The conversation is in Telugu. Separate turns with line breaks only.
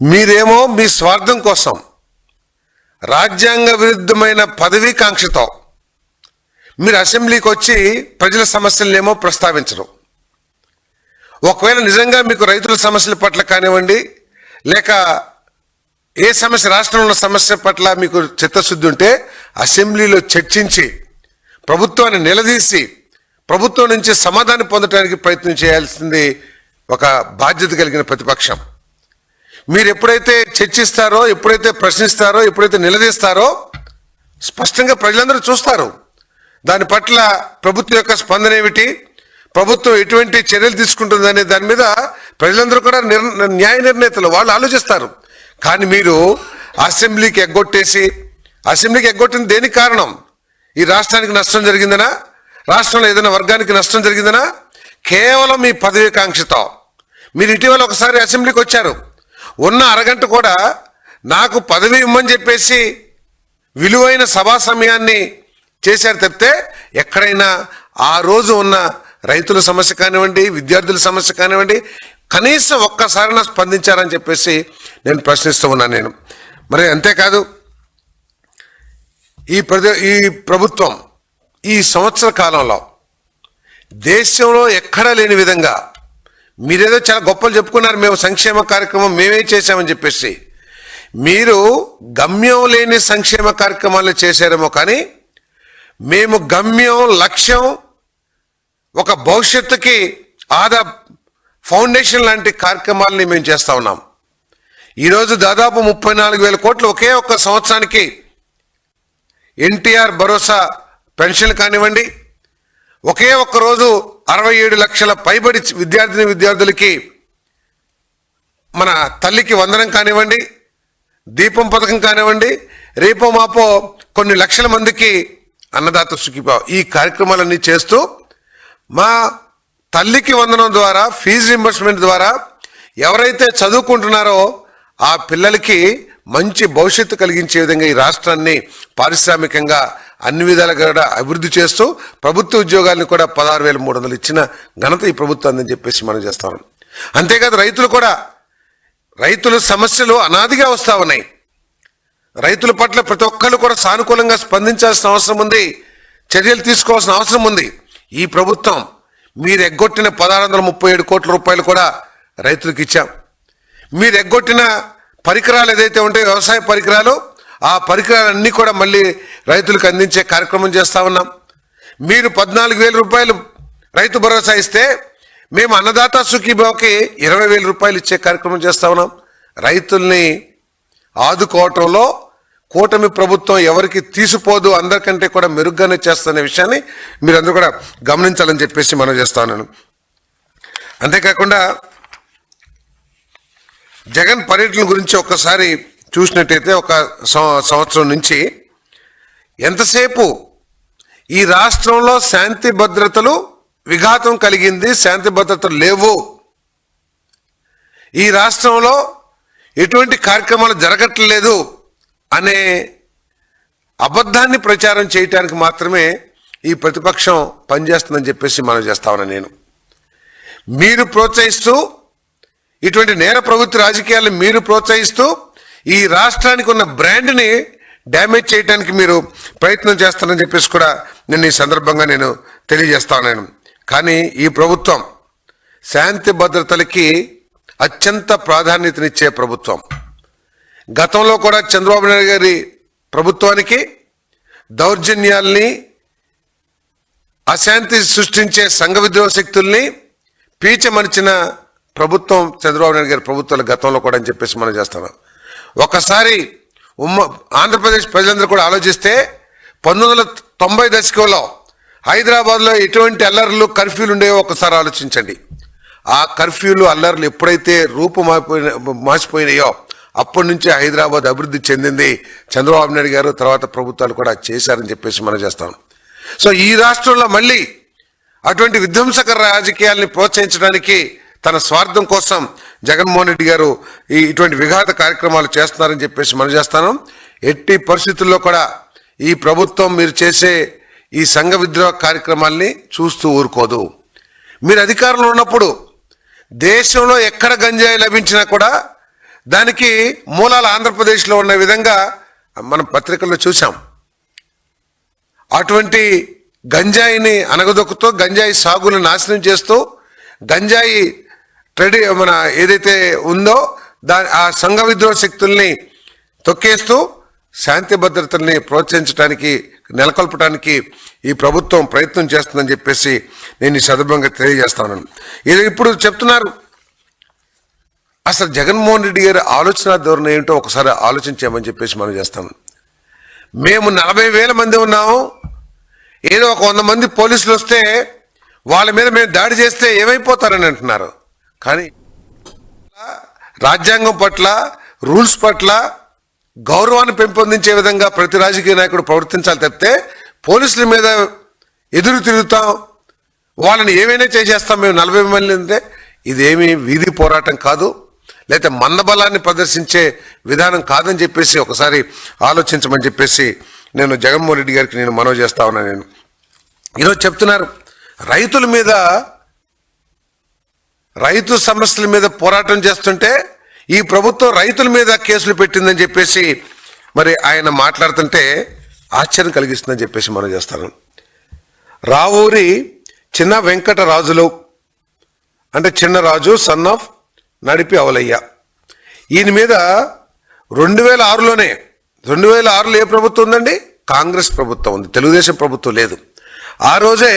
మీరేమో మీ స్వార్థం కోసం రాజ్యాంగ విరుద్ధమైన పదవీకాంక్షతో మీరు అసెంబ్లీకి వచ్చి ప్రజల సమస్యలనేమో ప్రస్తావించరు. ఒకవేళ నిజంగా మీకు రైతుల సమస్యల పట్ల కానివ్వండి, లేక ఏ సమస్య రాష్ట్రంలో ఉన్న సమస్య పట్ల మీకు చిత్తశుద్ధి ఉంటే అసెంబ్లీలో చర్చించి ప్రభుత్వాన్ని నిలదీసి ప్రభుత్వం నుంచి సమాధానం పొందడానికి ప్రయత్నం చేయాల్సింది ఒక బాధ్యత కలిగిన ప్రతిపక్షం. మీరు ఎప్పుడైతే చర్చిస్తారో, ఎప్పుడైతే ప్రశ్నిస్తారో, ఎప్పుడైతే నిలదీస్తారో స్పష్టంగా ప్రజలందరూ చూస్తారు. దాని పట్ల ప్రభుత్వం యొక్క స్పందన ఏమిటి, ప్రభుత్వం ఎటువంటి చర్యలు తీసుకుంటుందనే దాని మీద ప్రజలందరూ కూడా న్యాయ నిర్ణేతలు వాళ్ళు ఆలోచిస్తారు. కానీ మీరు అసెంబ్లీకి ఎగ్గొట్టిన దేనికి కారణం? ఈ రాష్ట్రానికి నష్టం జరిగిందనా, రాష్ట్రంలో ఏదైనా వర్గానికి నష్టం జరిగిందనా? కేవలం మీ పదవీకాంక్షతో. మీరు ఇటీవల ఒకసారి అసెంబ్లీకి వచ్చారు, ఉన్న అరగంట కూడా నాకు పదవి ఇమ్మని చెప్పేసి విలువైన సభా సమయాన్ని చేశారు తప్పితే ఎక్కడైనా ఆ రోజు ఉన్న రైతుల సమస్య కానివ్వండి, విద్యార్థుల సమస్య కానివ్వండి, కనీసం ఒక్కసారైనా స్పందించారని చెప్పేసి నేను ప్రశ్నిస్తూ ఉన్నాను. మరి అంతేకాదు, ఈ ప్రభుత్వం ఈ సంవత్సర కాలంలో దేశంలో ఎక్కడా లేని విధంగా మీరేదో చాలా గొప్పలు చెప్పుకున్నారు, మేము సంక్షేమ కార్యక్రమం మేమే చేశామని చెప్పేసి. మీరు గమ్యం లేని సంక్షేమ కార్యక్రమాలు చేశారేమో, కానీ మేము గమ్యం, లక్ష్యం, ఒక భవిష్యత్తుకి ఫౌండేషన్ లాంటి కార్యక్రమాలని మేము చేస్తూ ఉన్నాం. ఈరోజు దాదాపు 34,000 కోట్లు ఒకే ఒక్క సంవత్సరానికి ఎన్టీఆర్ భరోసా పెన్షన్లు కానివ్వండి, ఒకే ఒక్క రోజు 67 లక్షల పైబడి విద్యార్థులకి మన తల్లికి వందనం కానివ్వండి, దీపం పథకం కానివ్వండి, రేపో మాపో కొన్ని లక్షల మందికి అన్నదాత సుఖీభావ, ఈ కార్యక్రమాలన్నీ చేస్తూ మా తల్లికి వందనం ద్వారా, ఫీజు రింబర్స్మెంట్ ద్వారా ఎవరైతే చదువుకుంటున్నారో ఆ పిల్లలకి మంచి భవిష్యత్తు కలిగించే విధంగా ఈ రాష్ట్రాన్ని పారిశ్రామికంగా అన్ని విధాలుగా కూడా అభివృద్ధి చేస్తూ ప్రభుత్వ ఉద్యోగాలను కూడా 16,300 ఇచ్చిన ఘనత ఈ ప్రభుత్వం అని చెప్పేసి మనం చేస్తాం. అంతేకాదు రైతుల సమస్యలు అనాదిగా వస్తూ ఉన్నాయి. రైతుల పట్ల ప్రతి ఒక్కరు కూడా సానుకూలంగా స్పందించాల్సిన అవసరం ఉంది, చర్యలు తీసుకోవాల్సిన అవసరం ఉంది. ఈ ప్రభుత్వం మీరు ఎగ్గొట్టిన 1,637 కోట్ల రూపాయలు కూడా రైతులకు ఇచ్చాం. మీరు ఎగ్గొట్టిన పరికరాలు ఏదైతే ఉంటాయో వ్యవసాయ పరికరాలు, ఆ పరికరాలన్నీ కూడా మళ్ళీ రైతులకు అందించే కార్యక్రమం చేస్తూ ఉన్నాం. మీరు 14,000 రూపాయలు రైతు భరోసా ఇస్తే మేము అన్నదాత సుఖీభావకి 20,000 రూపాయలు ఇచ్చే కార్యక్రమం చేస్తూ ఉన్నాం. రైతుల్ని ఆదుకోవటంలో కూటమి ప్రభుత్వం ఎవరికి తీసిపోదు, అందరికంటే కూడా మెరుగ్గానే చేస్తున్న విషయాన్ని మీరందరూ కూడా గమనించాలని చెప్పేసి మనం చేస్తా ఉన్నాను. అంతేకాకుండా జగన్ పర్యటన గురించి ఒక్కసారి చూసినట్టయితే ఒక సంవత్సరం నుంచి ఎంతసేపు ఈ రాష్ట్రంలో శాంతి భద్రతలు విఘాతం కలిగింది, శాంతి భద్రతలు లేవు, ఈ రాష్ట్రంలో ఎటువంటి కార్యక్రమాలు జరగట్లేదు అనే అబద్ధాన్ని ప్రచారం చేయటానికి మాత్రమే ఈ ప్రతిపక్షం పనిచేస్తుందని చెప్పేసి మనం చేస్తా ఉన్నాను నేను. మీరు ప్రోత్సహిస్తూ ఇటువంటి నేర ప్రవృత్తి రాజకీయాలను మీరు ప్రోత్సహిస్తూ ఈ రాష్ట్రానికి ఉన్న బ్రాండ్ని డ్యామేజ్ చేయడానికి మీరు ప్రయత్నం చేస్తారని చెప్పేసి కూడా నేను ఈ సందర్భంగా నేను తెలియజేస్తా ఉన్నాను. కానీ ఈ ప్రభుత్వం శాంతి భద్రతలకి అత్యంత ప్రాధాన్యతనిచ్చే ప్రభుత్వం. గతంలో కూడా చంద్రబాబు నాయుడు గారి ప్రభుత్వానికి దౌర్జన్యాల్ని, అశాంతి సృష్టించే సంఘ విద్రోహ శక్తుల్ని పీచమరిచిన ప్రభుత్వం చంద్రబాబు నాయుడు గారి ప్రభుత్వాల గతంలో కూడా అని చెప్పేసి మనం చేస్తున్నాం. ఒకసారి ఆంధ్రప్రదేశ్ ప్రజలందరూ కూడా ఆలోచిస్తే 1990 దశకంలో హైదరాబాద్లో ఎటువంటి అల్లర్లు, కర్ఫ్యూలు ఉండేవో ఒకసారి ఆలోచించండి. ఆ కర్ఫ్యూలు, అల్లర్లు ఎప్పుడైతే మార్చిపోయినాయో అప్పటి నుంచే హైదరాబాద్ అభివృద్ధి చెందింది. చంద్రబాబు నాయుడు గారు తర్వాత ప్రభుత్వాలు కూడా చేశారని చెప్పేసి మనం చేస్తాం. సో ఈ రాష్ట్రంలో మళ్ళీ అటువంటి విధ్వంసకర రాజకీయాల్ని ప్రోత్సహించడానికి తన స్వార్థం కోసం జగన్మోహన్ రెడ్డి గారు ఇటువంటి విఘాత కార్యక్రమాలు చేస్తున్నారని చెప్పేసి మనం చేస్తాను. ఎట్టి పరిస్థితుల్లో కూడా ఈ ప్రభుత్వం మీరు చేసే ఈ సంఘ విద్రోహ కార్యక్రమాల్ని చూస్తూ ఊరుకోదు. మీరు అధికారంలో ఉన్నప్పుడు దేశంలో ఎక్కడ గంజాయి లభించినా కూడా దానికి మూలాలు ఆంధ్రప్రదేశ్లో ఉన్న విధంగా మనం పత్రికల్లో చూసాం. అటువంటి గంజాయిని అనగదొక్కుతూ, గంజాయి సాగును నాశనం చేస్తూ, గంజాయి మన ఏదైతే ఉందో ఆ సంఘ విద్రోహ శక్తుల్ని తొక్కేస్తూ శాంతి భద్రతల్ని ప్రోత్సహించడానికి, నెలకొల్పడానికి ఈ ప్రభుత్వం ప్రయత్నం చేస్తుందని చెప్పేసి నేను ఈ సందర్భంగా తెలియజేస్తాను. ఇది ఇప్పుడు చెప్తున్నారు. అసలు జగన్మోహన్ రెడ్డి గారి ఆలోచన ధోరణి ఏంటో ఒకసారి ఆలోచించామని చెప్పేసి మనం చేస్తాను. మేము 40,000 మంది ఉన్నాము, ఏదో ఒక 100 మంది పోలీసులు వస్తే వాళ్ళ మీద మేము దాడి చేస్తే ఏమైపోతారని అంటున్నారు. కానీ రాజ్యాంగం పట్ల, రూల్స్ పట్ల గౌరవాన్ని పెంపొందించే విధంగా ప్రతి రాజకీయ నాయకుడు ప్రవర్తించాలి తప్పితే పోలీసుల మీద ఎదురు తిరుగుతాం, వాళ్ళని ఏమైనా చేసేస్తాం మేము 40 మంది అంటే ఇదేమీ వీధి పోరాటం కాదు, లేకపోతే మందబలాన్ని ప్రదర్శించే విధానం కాదని చెప్పేసి ఒకసారి ఆలోచించమని చెప్పేసి నేను జగన్మోహన్ రెడ్డి గారికి నేను మనవి చేస్తా ఉన్నాను. నేను ఈరోజు చెప్తున్నారు, రైతుల మీద, రైతు సమస్యల మీద పోరాటం చేస్తుంటే ఈ ప్రభుత్వం రైతుల మీద కేసులు పెట్టిందని చెప్పేసి మరి ఆయన మాట్లాడుతుంటే ఆశ్చర్యం కలిగిస్తుందని చెప్పేసి మనం చేస్తాను. రావూరి చిన్న వెంకటరాజులు అంటే చిన్నరాజు సన్ ఆఫ్ నడిపి అవలయ్య, ఈయన మీద 2006లోనే, 2006లో ఏ ప్రభుత్వం ఉందండి? కాంగ్రెస్ ప్రభుత్వం ఉంది, తెలుగుదేశం ప్రభుత్వం లేదు. ఆ రోజే